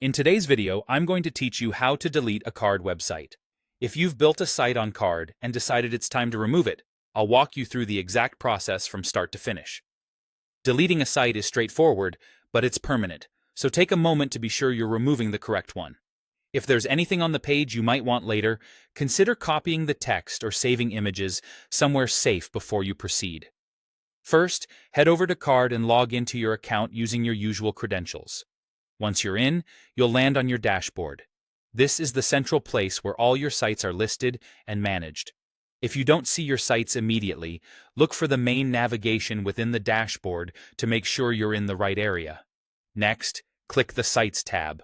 In today's video, I'm going to teach you how to delete a card website. If you've built a site on Card and decided it's time to remove it, I'll walk you through the exact process from start to finish. Deleting a site is straightforward, but it's permanent, so take a moment to be sure you're removing the correct one. If there's anything on the page you might want later, consider copying the text or saving images somewhere safe before you proceed. First, head over to Card and log into your account using your usual credentials. Once you're in, you'll land on your dashboard. This is the central place where all your sites are listed and managed. If you don't see your sites immediately, look for the main navigation within the dashboard to make sure you're in the right area. Next, click the Sites tab.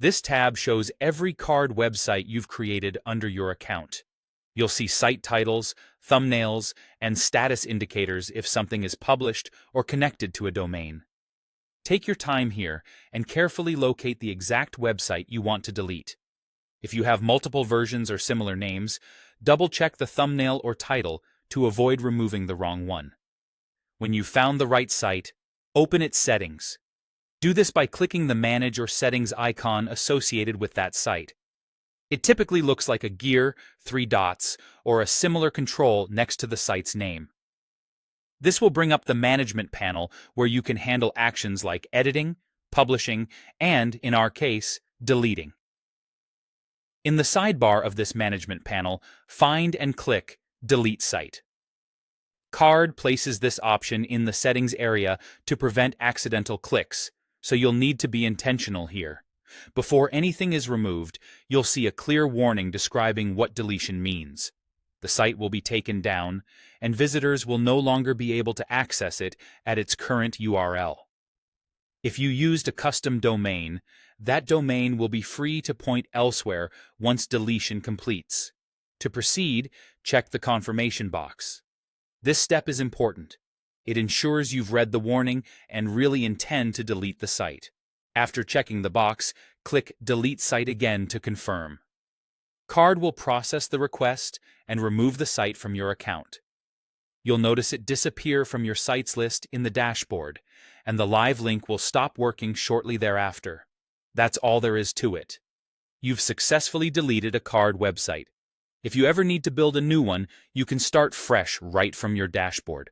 This tab shows every Card website you've created under your account. You'll see site titles, thumbnails, and status indicators if something is published or connected to a domain. Take your time here and carefully locate the exact website you want to delete. If you have multiple versions or similar names, double-check the thumbnail or title to avoid removing the wrong one. When you've found the right site, open its settings. Do this by clicking the Manage or Settings icon associated with that site. It typically looks like a gear, 3 dots, or a similar control next to the site's name. This will bring up the management panel where you can handle actions like editing, publishing, and, in our case, deleting. In the sidebar of this management panel, find and click Delete Site. Card places this option in the settings area to prevent accidental clicks, so you'll need to be intentional here. Before anything is removed, you'll see a clear warning describing what deletion means. The site will be taken down, and visitors will no longer be able to access it at its current URL. If you used a custom domain, that domain will be free to point elsewhere once deletion completes. To proceed, check the confirmation box. This step is important. It ensures you've read the warning and really intend to delete the site. After checking the box, click Delete Site again to confirm. Card will process the request and remove the site from your account. You'll notice it disappear from your sites list in the dashboard, and the live link will stop working shortly thereafter. That's all there is to it. You've successfully deleted a Card website. If you ever need to build a new one, you can start fresh right from your dashboard.